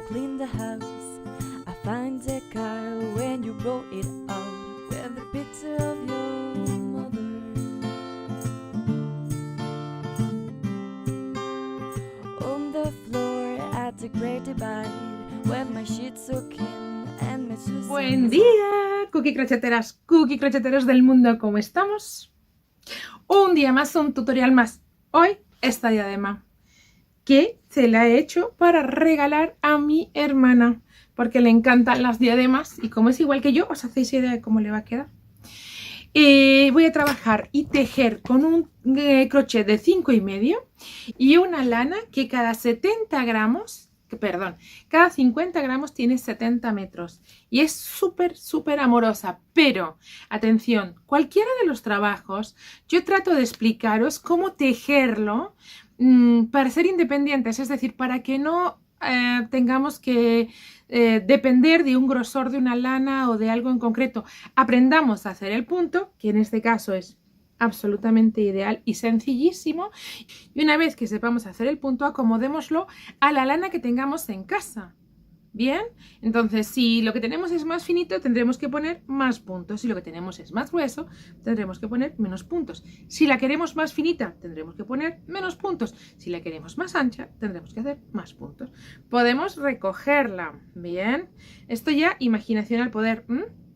clean the house. I find the car when you brought it out with the picture of your mother. On the floor at the great divide, with my sheets soaking and my shoes. Buen día, cookie crocheteros del mundo, ¿cómo estamos? Un día más, un tutorial más. Hoy esta diadema que se la he hecho para regalar a mi hermana porque le encantan las diademas y como es igual que yo, os hacéis idea de cómo le va a quedar. Voy a trabajar y tejer con un crochet de 5,5 y una lana que cada 70 gramos, perdón, cada 50 gramos tiene 70 metros y es súper amorosa, pero atención, cualquiera de los trabajos yo trato de explicaros cómo tejerlo para ser independientes, es decir, para que no tengamos que depender de un grosor de una lana o de algo en concreto. Aprendamos a hacer el punto, que en este caso es absolutamente ideal y sencillísimo, y una vez que sepamos hacer el punto, acomodémoslo a la lana que tengamos en casa. Bien, entonces si lo que tenemos es más finito tendremos que poner más puntos, si lo que tenemos es más grueso tendremos que poner menos puntos, si la queremos más finita tendremos que poner menos puntos, si la queremos más ancha tendremos que hacer más puntos. Podemos recogerla, bien, esto ya imaginación al poder,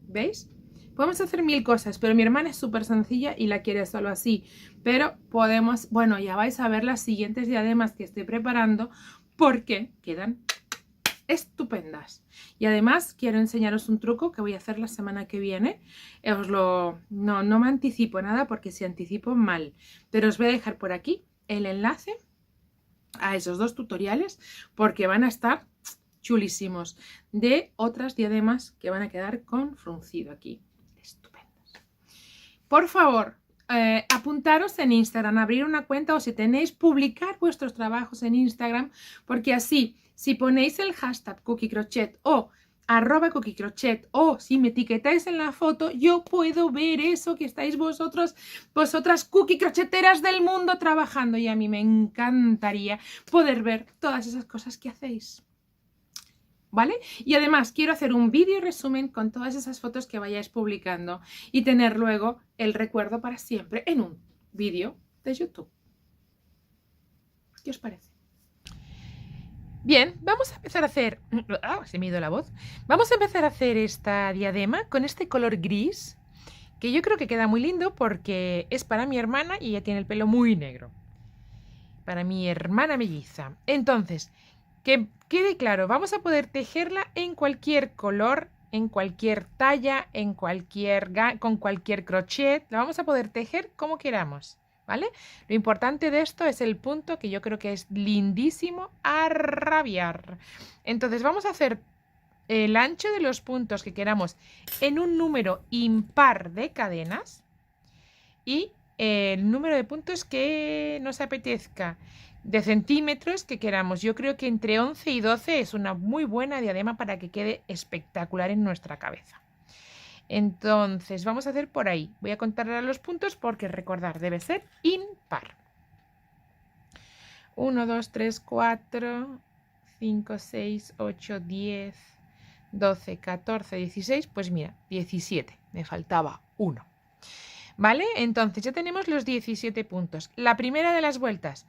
¿veis? Podemos hacer 1000 cosas, pero mi hermana es súper sencilla y la quiere solo así, pero podemos, bueno, ya vais a ver las siguientes diademas que estoy preparando porque quedan estupendas. Y además quiero enseñaros un truco que voy a hacer la semana que viene. No me anticipo nada porque si anticipo mal, pero os voy a dejar por aquí el enlace a esos 2 tutoriales porque van a estar chulísimos, de otras diademas que van a quedar con fruncido aquí. Estupendas. Por favor, apuntaros en Instagram, abrir una cuenta o si tenéis, publicar vuestros trabajos en Instagram, porque así, si ponéis el hashtag cookieCrochet o @cookieCrochet o si me etiquetáis en la foto, yo puedo ver eso que estáis vosotras cookie crocheteras del mundo trabajando y a mí me encantaría poder ver todas esas cosas que hacéis. ¿Vale? Y además quiero hacer un vídeo resumen con todas esas fotos que vayáis publicando y tener luego el recuerdo para siempre en un vídeo de YouTube. ¿Qué os parece? Bien, vamos a empezar a hacer... se me ha ido la voz. Vamos a empezar a hacer esta diadema con este color gris, que yo creo que queda muy lindo porque es para mi hermana y ella tiene el pelo muy negro. Para mi hermana melliza. Entonces, que quede claro, vamos a poder tejerla en cualquier color, en cualquier talla, con cualquier crochet. La vamos a poder tejer como queramos, ¿vale? Lo importante de esto es el punto, que yo creo que es lindísimo a rabiar. Entonces vamos a hacer el ancho de los puntos que queramos en un número impar de cadenas y el número de puntos que nos apetezca, de centímetros que queramos. Yo creo que entre 11 y 12 es una muy buena diadema para que quede espectacular en nuestra cabeza. Entonces vamos a hacer por ahí. Voy a contar ahora los puntos porque recordar, debe ser impar. 1, 2, 3, 4, 5, 6, 8, 10, 12, 14, 16. Pues mira, 17. Me faltaba 1. ¿Vale? Entonces ya tenemos los 17 puntos. La primera de las vueltas,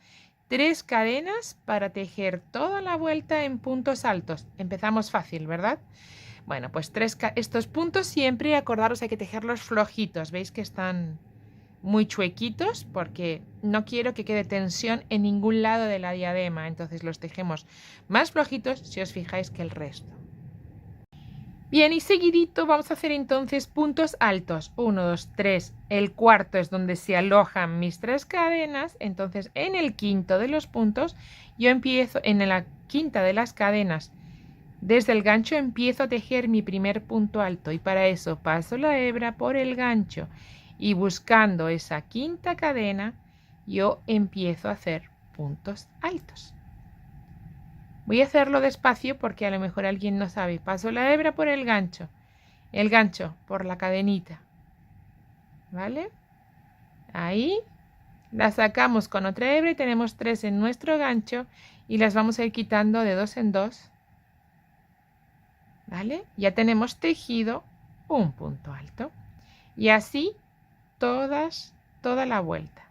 3 cadenas para tejer toda la vuelta en puntos altos. Empezamos fácil, ¿verdad? Bueno, pues estos puntos siempre, acordaros, hay que tejerlos flojitos. ¿Veis que están muy chuequitos? Porque no quiero que quede tensión en ningún lado de la diadema. Entonces los tejemos más flojitos si os fijáis que el resto. Bien, y seguidito vamos a hacer entonces puntos altos. 1, 2, 3. El cuarto es donde se alojan mis 3 cadenas. Entonces en el quinto de los puntos yo empiezo, en la quinta de las cadenas, desde el gancho empiezo a tejer mi primer punto alto. Y para eso paso la hebra por el gancho. Y buscando esa quinta cadena yo empiezo a hacer puntos altos. Voy a hacerlo despacio porque a lo mejor alguien no sabe. Paso la hebra por el gancho por la cadenita, ¿vale? Ahí la sacamos con otra hebra y tenemos 3 en nuestro gancho y las vamos a ir quitando de 2 en 2 ¿Vale? Ya tenemos tejido un punto alto. Y así toda la vuelta.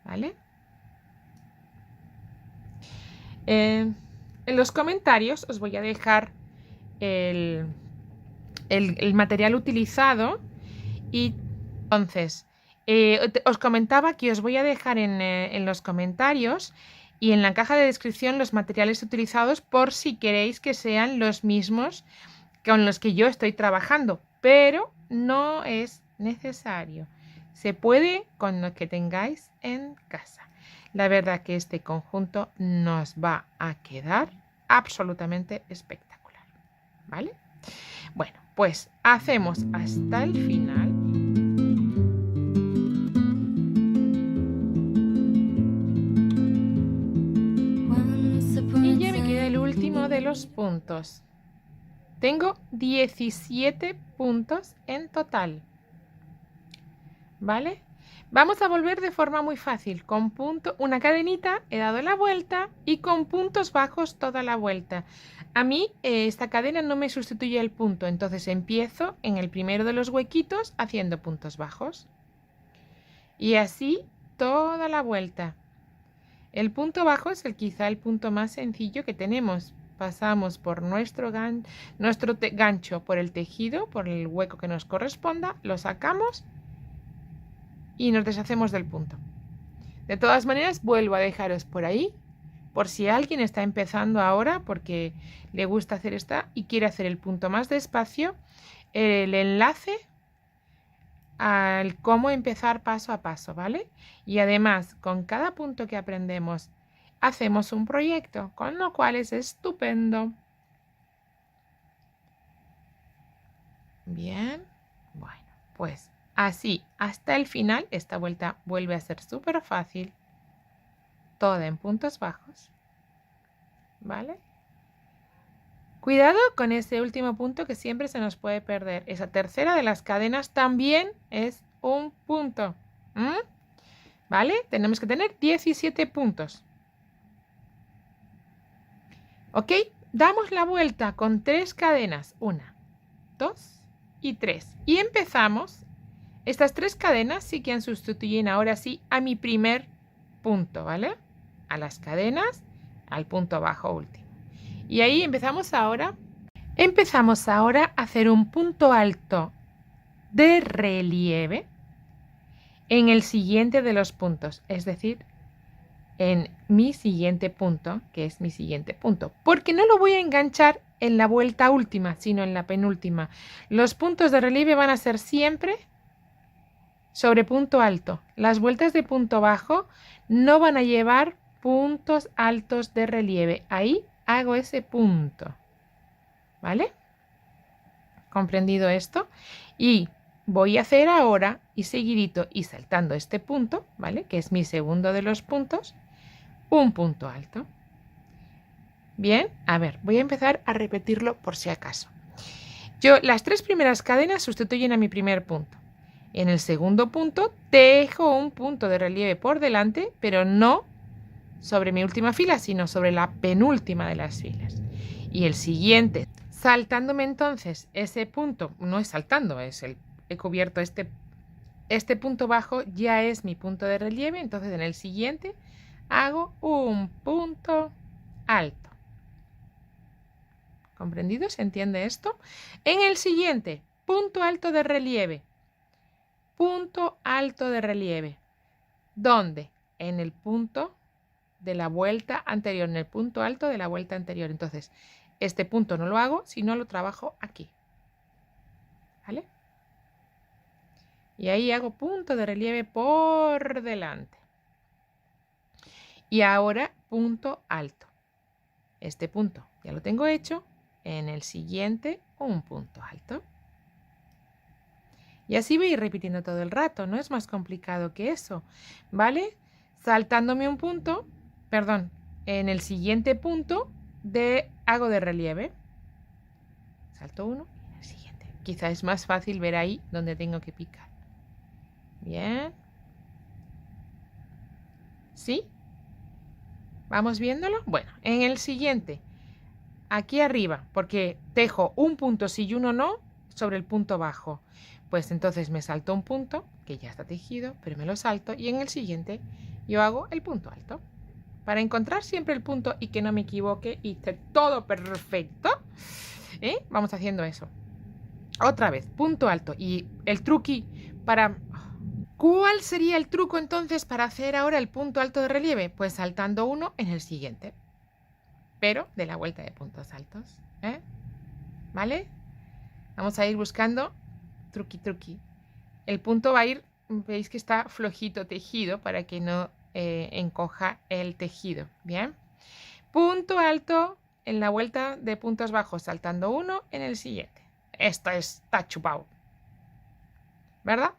¿Vale? En los comentarios os voy a dejar el material utilizado y entonces os comentaba que os voy a dejar en los comentarios y en la caja de descripción los materiales utilizados por si queréis que sean los mismos con los que yo estoy trabajando, pero no es necesario. Se puede con lo que tengáis en casa. La verdad que este conjunto nos va a quedar absolutamente espectacular, ¿vale? Bueno, pues hacemos hasta el final. Y ya me queda el último de los puntos. Tengo 17 puntos en total. ¿Vale? Vamos a volver de forma muy fácil. Con una cadenita he dado la vuelta y con puntos bajos toda la vuelta. A mí esta cadena no me sustituye el punto, entonces empiezo en el primero de los huequitos haciendo puntos bajos. Y así toda la vuelta. El punto bajo es quizá el punto más sencillo que tenemos. Pasamos por nuestro gancho, por el tejido, por el hueco que nos corresponda, lo sacamos y nos deshacemos del punto. De todas maneras, vuelvo a dejaros por ahí, por si alguien está empezando ahora porque le gusta hacer esta y quiere hacer el punto más despacio, el enlace al cómo empezar paso a paso, ¿vale? Y además, con cada punto que aprendemos, hacemos un proyecto, con lo cual es estupendo. Bien, bueno, pues así hasta el final. Esta vuelta vuelve a ser súper fácil, toda en puntos bajos, ¿vale? Cuidado con ese último punto que siempre se nos puede perder. Esa tercera de las cadenas también es un punto. ¿Vale? Tenemos que tener 17 puntos. ¿Ok? Damos la vuelta con 3 cadenas. 1, 2 y 3. Y empezamos. Estas 3 cadenas sí que sustituyen ahora sí a mi primer punto, ¿vale? A las cadenas, al punto bajo último. Y ahí empezamos ahora a hacer un punto alto de relieve en el siguiente de los puntos, es decir, en mi siguiente punto, que es mi siguiente punto, porque no lo voy a enganchar en la vuelta última, sino en la penúltima. Los puntos de relieve van a ser siempre sobre punto alto. Las vueltas de punto bajo no van a llevar puntos altos de relieve. Ahí hago ese punto, ¿vale? ¿Comprendido esto? Y voy a hacer ahora, y seguidito, y saltando este punto, ¿vale? Que es mi segundo de los puntos, un punto alto. Bien, a ver, voy a empezar a repetirlo por si acaso. Las 3 primeras cadenas sustituyen a mi primer punto. En el segundo punto tejo un punto de relieve por delante, pero no sobre mi última fila, sino sobre la penúltima de las filas. Y el siguiente, saltándome entonces ese punto, no es saltando, he cubierto este punto bajo, ya es mi punto de relieve, entonces en el siguiente hago un punto alto. ¿Comprendido? ¿Se entiende esto? En el siguiente, punto alto de relieve. Punto alto de relieve. ¿Dónde? En el punto de la vuelta anterior, en el punto alto de la vuelta anterior. Entonces, este punto no lo hago, sino lo trabajo aquí. ¿Vale? Y ahí hago punto de relieve por delante. Y ahora punto alto. Este punto ya lo tengo hecho. En el siguiente, un punto alto. Y así voy a ir repitiendo todo el rato, no es más complicado que eso, ¿vale? Saltándome un punto, perdón, en el siguiente punto hago de relieve. Salto uno y en el siguiente. Quizá es más fácil ver ahí donde tengo que picar. Bien. ¿Sí? ¿Vamos viéndolo? Bueno, en el siguiente aquí arriba, porque tejo un punto sí y uno no sobre el punto bajo. Pues entonces me salto un punto, que ya está tejido, pero me lo salto y en el siguiente yo hago el punto alto. Para encontrar siempre el punto y que no me equivoque y esté todo perfecto, vamos haciendo eso. Otra vez, punto alto. Y el truqui para... ¿Cuál sería el truco entonces para hacer ahora el punto alto de relieve? Pues saltando uno en el siguiente, pero de la vuelta de puntos altos, ¿vale? Vamos a ir buscando truqui. El punto va a ir, veis que está flojito tejido para que no encoja el tejido, ¿bien? Punto alto en la vuelta de puntos bajos, saltando uno en el siguiente. Esto está chupado, ¿verdad?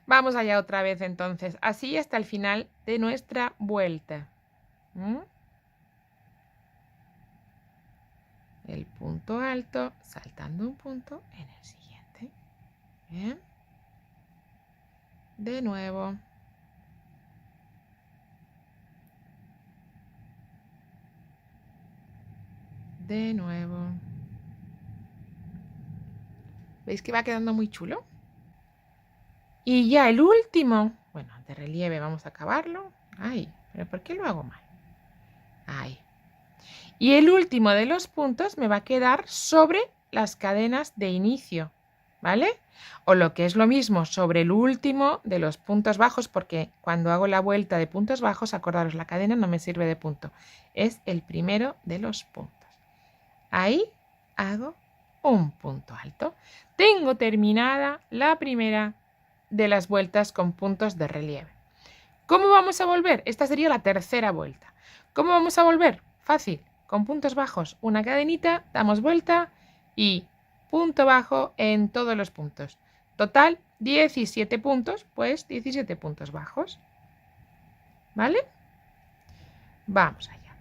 Vamos allá otra vez entonces, así hasta el final de nuestra vuelta. El punto alto, saltando un punto en el siguiente. Bien. De nuevo. De nuevo. ¿Veis que va quedando muy chulo? Y ya el último, bueno, de relieve vamos a acabarlo. Ay, pero ¿por qué lo hago mal? Ay. Y el último de los puntos me va a quedar sobre las cadenas de inicio, ¿vale? O lo que es lo mismo, sobre el último de los puntos bajos, porque cuando hago la vuelta de puntos bajos, acordaros, la cadena no me sirve de punto. Es el primero de los puntos. Ahí hago un punto alto. Tengo terminada la primera de las vueltas con puntos de relieve. ¿Cómo vamos a volver? Esta sería la tercera vuelta. ¿Cómo vamos a volver? Fácil, con puntos bajos, una cadenita, damos vuelta y punto bajo en todos los puntos. Total, 17 puntos, pues 17 puntos bajos. ¿Vale? Vamos allá.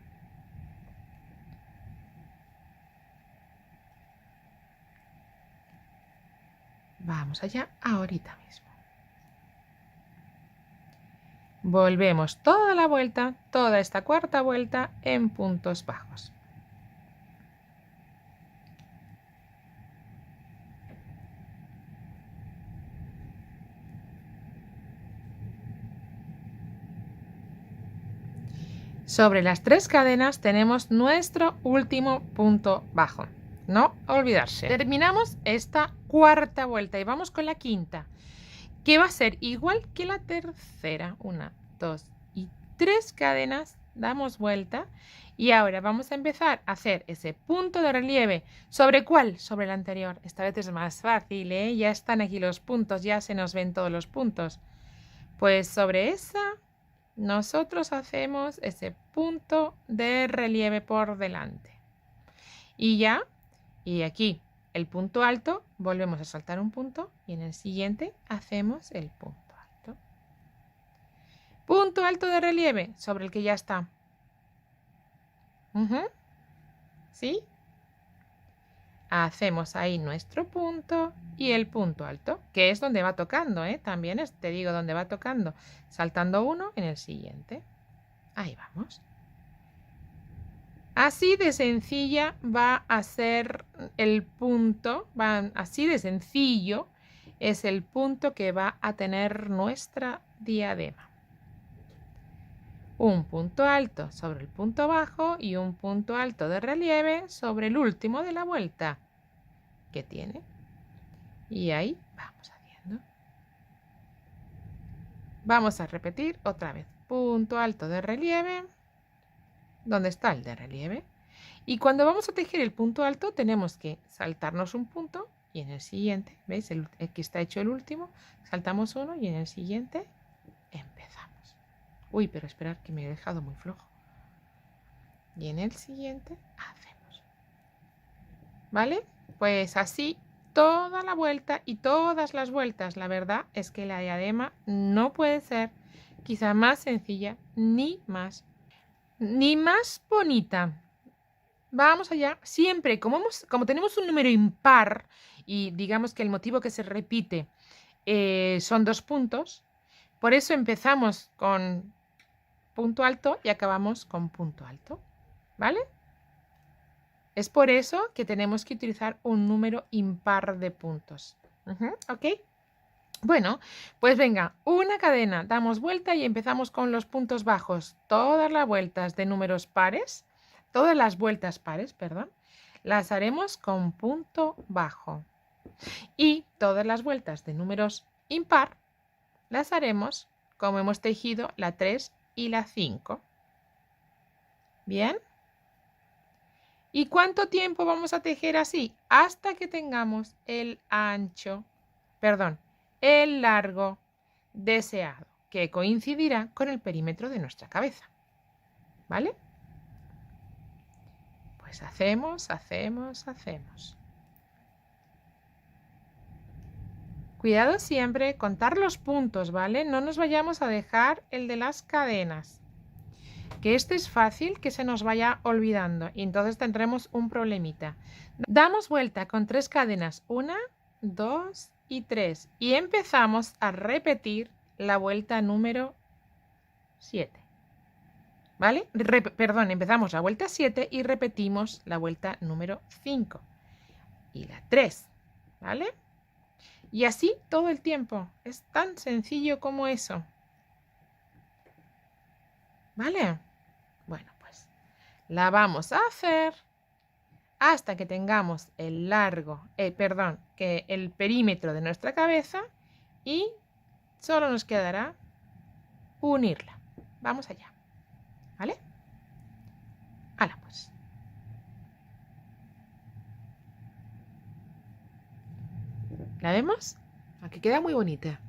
Vamos allá ahorita mismo. Volvemos toda la vuelta, toda esta cuarta vuelta en puntos bajos. Sobre las 3 cadenas tenemos nuestro último punto bajo. No olvidarse. Terminamos esta cuarta vuelta y vamos con la quinta, que va a ser igual que la tercera. 1, 2 y 3 cadenas, damos vuelta y ahora vamos a empezar a hacer ese punto de relieve. ¿Sobre cuál? Sobre el anterior. Esta vez es más fácil, ya están aquí los puntos, ya se nos ven todos los puntos. Pues sobre esa nosotros hacemos ese punto de relieve por delante. Y ya, y aquí el punto alto, volvemos a saltar un punto y en el siguiente hacemos el punto alto. Punto alto de relieve sobre el que ya está. ¿Sí? Hacemos ahí nuestro punto y el punto alto, que es donde va tocando, también te digo dónde va tocando, saltando uno en el siguiente. Ahí vamos. Así de sencilla va a ser el punto, así de sencillo es el punto que va a tener nuestra diadema. Un punto alto sobre el punto bajo y un punto alto de relieve sobre el último de la vuelta que tiene. Y ahí vamos haciendo. Vamos a repetir otra vez. Punto alto de relieve. ¿Dónde está el de relieve? Y cuando vamos a tejer el punto alto tenemos que saltarnos un punto y en el siguiente, ¿veis? Aquí está hecho el último, saltamos uno y en el siguiente empezamos. Uy, pero esperad que me he dejado muy flojo. Y en el siguiente hacemos. ¿Vale? Pues así toda la vuelta y todas las vueltas. La verdad es que la diadema no puede ser quizá más sencilla ni más bonita. Vamos allá. Siempre, como tenemos un número impar y digamos que el motivo que se repite son 2 puntos, por eso empezamos con punto alto y acabamos con punto alto. ¿Vale? Es por eso que tenemos que utilizar un número impar de puntos. ¿Ok? Bueno, pues venga, una cadena, damos vuelta y empezamos con los puntos bajos. Todas las vueltas de números pares, todas las vueltas pares, perdón, las haremos con punto bajo. Y todas las vueltas de números impar las haremos como hemos tejido la 3 y la 5. ¿Bien? ¿Y cuánto tiempo vamos a tejer así? Hasta que tengamos el largo deseado, que coincidirá con el perímetro de nuestra cabeza. ¿Vale? Pues hacemos. Cuidado siempre, contar los puntos, ¿vale? No nos vayamos a dejar el de las cadenas. Que este es fácil que se nos vaya olvidando y entonces tendremos un problemita. Damos vuelta con 3 cadenas, 1, 2 y 3 y empezamos a repetir la vuelta número 7. ¿Vale? Empezamos la vuelta 7 y repetimos la vuelta número 5 y la 3, ¿vale? Y así todo el tiempo. Es tan sencillo como eso. ¿Vale? Bueno, pues la vamos a hacer hasta que tengamos el perímetro de nuestra cabeza y solo nos quedará unirla. Vamos allá. ¿Vale? ¡Hala, pues! ¿La vemos? Aquí queda muy bonita.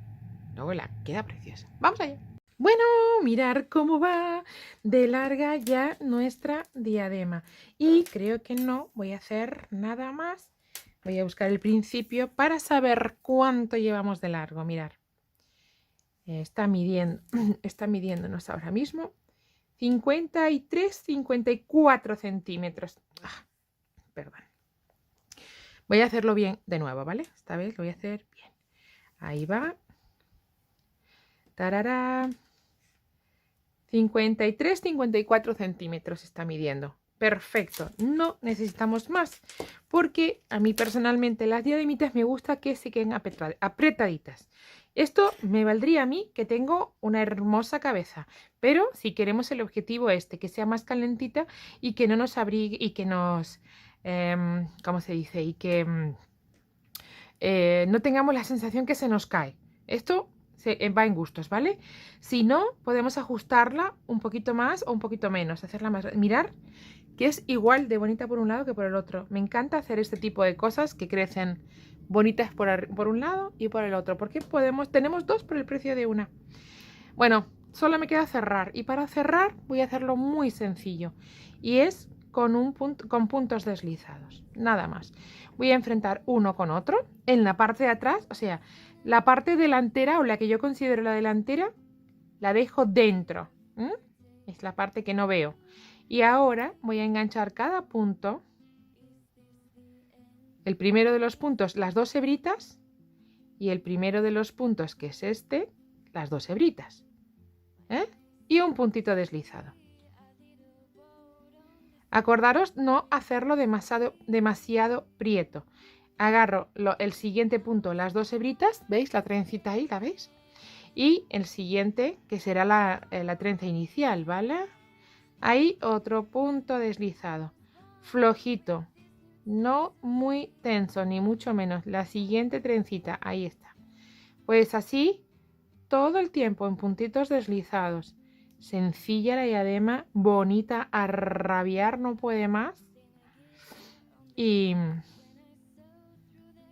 Luego la queda preciosa. ¡Vamos allá! Bueno, mirar cómo va de larga ya nuestra diadema. Y creo que no voy a hacer nada más. Voy a buscar el principio para saber cuánto llevamos de largo. Mirar. Está midiéndonos ahora mismo 54 centímetros. Perdón. Voy a hacerlo bien de nuevo, ¿vale? Esta vez lo voy a hacer bien. Ahí va. Tarará. 54 centímetros está midiendo. Perfecto. No necesitamos más. Porque a mí personalmente las diademitas me gusta que se queden apretaditas. Esto me valdría a mí que tengo una hermosa cabeza. Pero si queremos el objetivo que sea más calentita y que no nos abrigue y que nos... ¿cómo se dice? Y que no tengamos la sensación que se nos cae. Esto va en gustos, ¿vale? Si no, podemos ajustarla un poquito más o un poquito menos, hacerla más... Mirar que es igual de bonita por un lado que por el otro. Me encanta hacer este tipo de cosas que crecen bonitas por un lado y por el otro, porque tenemos dos por el precio de una. Bueno, solo me queda cerrar y para cerrar voy a hacerlo muy sencillo y es con puntos deslizados, nada más. Voy a enfrentar uno con otro en la parte de atrás, o sea, la parte delantera o la que yo considero la delantera, la dejo dentro. Es la parte que no veo. Y ahora voy a enganchar cada punto, el primero de los puntos, las 2 hebritas, y el primero de los puntos, que es las 2 hebritas. Y un puntito deslizado. Acordaros no hacerlo demasiado prieto. Agarro el siguiente punto, las 2 hebritas, ¿veis la trencita ahí? ¿La veis? Y el siguiente, que será la trenza inicial, ¿vale? Ahí otro punto deslizado, flojito, no muy tenso, ni mucho menos. La siguiente trencita, ahí está. Pues así, todo el tiempo en puntitos deslizados. Sencilla la diadema, bonita, a rabiar no puede más. Y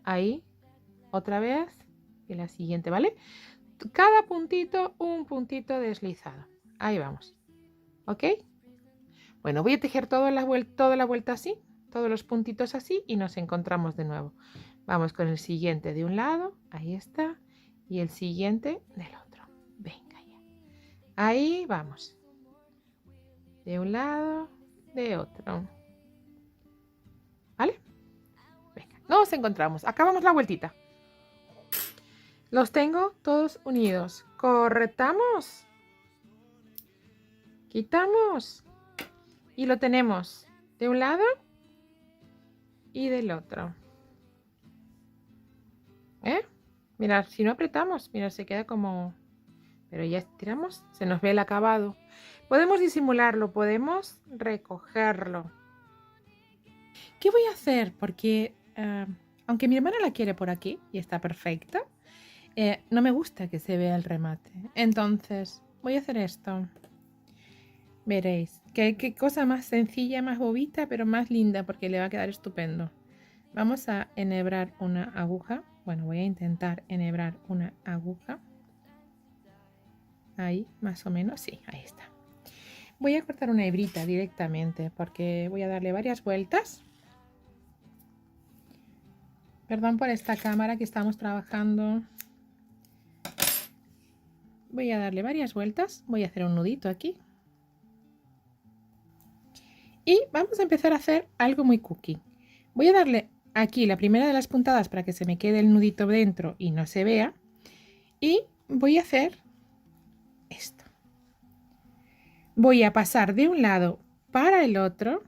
ahí, otra vez, y la siguiente, ¿vale? Cada puntito, un puntito deslizado. Ahí vamos. ¿Ok? Bueno, voy a tejer toda la vuelta así, todos los puntitos así y nos encontramos de nuevo. Vamos con el siguiente de un lado, ahí está, y el siguiente del otro. Venga ya. Ahí vamos. De un lado, de otro. ¿Vale? Venga, nos encontramos. Acabamos la vueltita. Los tengo todos unidos. Corretamos. Quitamos. Y lo tenemos de un lado y del otro. Mirad, si no apretamos, mirad, se queda como... Pero ya estiramos, se nos ve el acabado. Podemos disimularlo, podemos recogerlo. ¿Qué voy a hacer? Porque aunque mi hermana la quiere por aquí y está perfecta, no me gusta que se vea el remate. Entonces voy a hacer esto. Veréis, qué cosa más sencilla, más bobita, pero más linda, porque le va a quedar estupendo. Vamos a enhebrar una aguja. Bueno, voy a intentar enhebrar una aguja. Ahí, más o menos, sí, ahí está. Voy a cortar una hebrita directamente, porque voy a darle varias vueltas. Perdón por esta cámara que estamos trabajando. Voy a darle varias vueltas. Voy a hacer un nudito aquí. Y vamos a empezar a hacer algo muy cookie. Voy a darle aquí la primera de las puntadas para que se me quede el nudito dentro y no se vea. Y voy a hacer esto. Voy a pasar de un lado para el otro,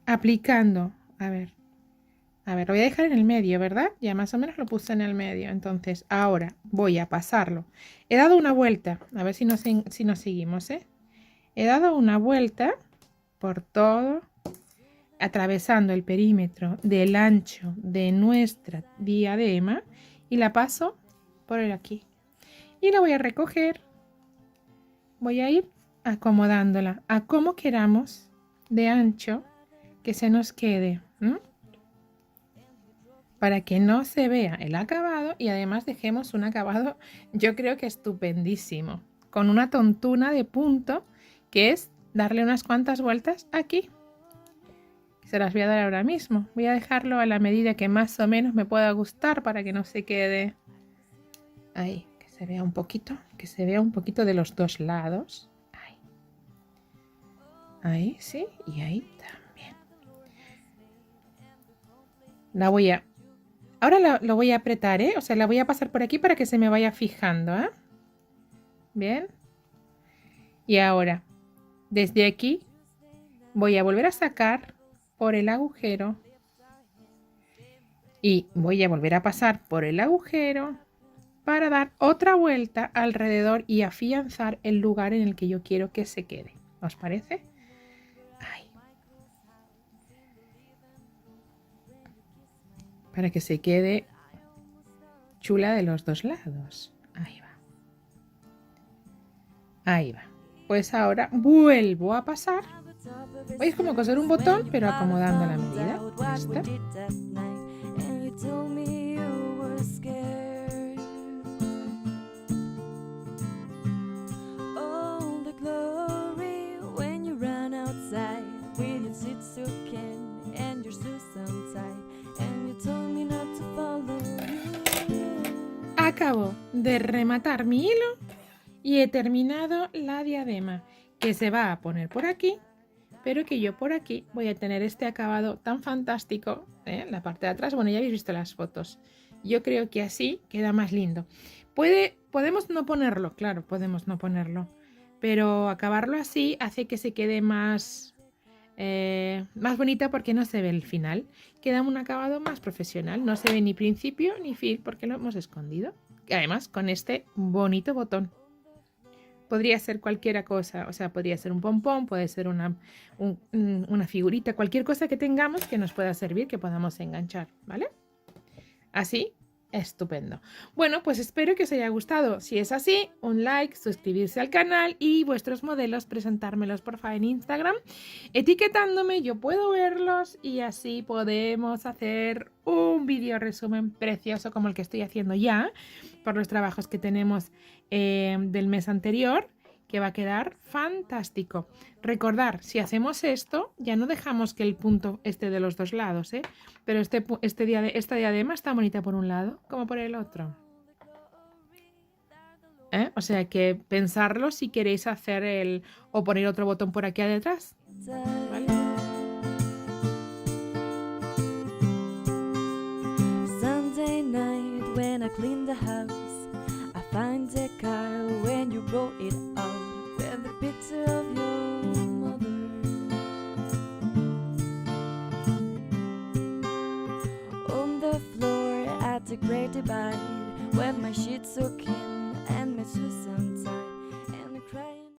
aplicando, a ver, lo voy a dejar en el medio, ¿verdad? Ya más o menos lo puse en el medio. Entonces ahora voy a pasarlo. He dado una vuelta, a ver si nos seguimos, ¿eh? He dado una vuelta por todo, atravesando el perímetro del ancho de nuestra diadema y la paso por aquí. Y la voy a recoger. Voy a ir acomodándola a como queramos de ancho que se nos quede. Para que no se vea el acabado y además dejemos un acabado, yo creo que estupendísimo, con una tontuna de punto que es darle unas cuantas vueltas aquí. Se las voy a dar ahora mismo. Voy a dejarlo a la medida que más o menos me pueda gustar para que no se quede ahí, que se vea un poquito de los dos lados. Ahí sí, y ahí también. Ahora lo voy a apretar, ¿eh? O sea, la voy a pasar por aquí para que se me vaya fijando, ¿eh? Bien. Y ahora, desde aquí, voy a volver a sacar por el agujero. Y voy a volver a pasar por el agujero para dar otra vuelta alrededor y afianzar el lugar en el que yo quiero que se quede. ¿Os parece? Ahí. Para que se quede chula de los dos lados. Ahí va. Ahí va. Pues ahora vuelvo a pasar. Es como coser un botón, pero acomodando la medida. ¿Está? Acabo de rematar mi hilo y he terminado la diadema, que se va a poner por aquí, pero que yo por aquí voy a tener este acabado tan fantástico, ¿eh? La parte de atrás, bueno, ya habéis visto las fotos. Yo creo que así queda más lindo. Podemos no ponerlo, claro, podemos no ponerlo, pero acabarlo así hace que se quede más bonita porque no se ve el final. Queda un acabado más profesional, no se ve ni principio ni fin porque lo hemos escondido. Y además con este bonito botón. Podría ser cualquier cosa, o sea, podría ser un pompón, puede ser una figurita, cualquier cosa que tengamos que nos pueda servir, que podamos enganchar, ¿vale? Así, estupendo. Bueno, pues espero que os haya gustado. Si es así, un like, suscribirse al canal y vuestros modelos, presentármelos porfa en Instagram, etiquetándome, yo puedo verlos y así podemos hacer un vídeo resumen precioso como el que estoy haciendo ya por los trabajos que tenemos del mes anterior, que va a quedar fantástico. Recordar, si hacemos esto, ya no dejamos que el punto esté de los dos lados, ¿eh? Pero esta diadema está bonita por un lado como por el otro. O sea que pensarlo si queréis hacer o poner otro botón por aquí detrás, ¿vale? Sunday night when I clean the house, I find the car when you wrote it out with the picture of your mother. divide when my sheets soak in and my Swiss and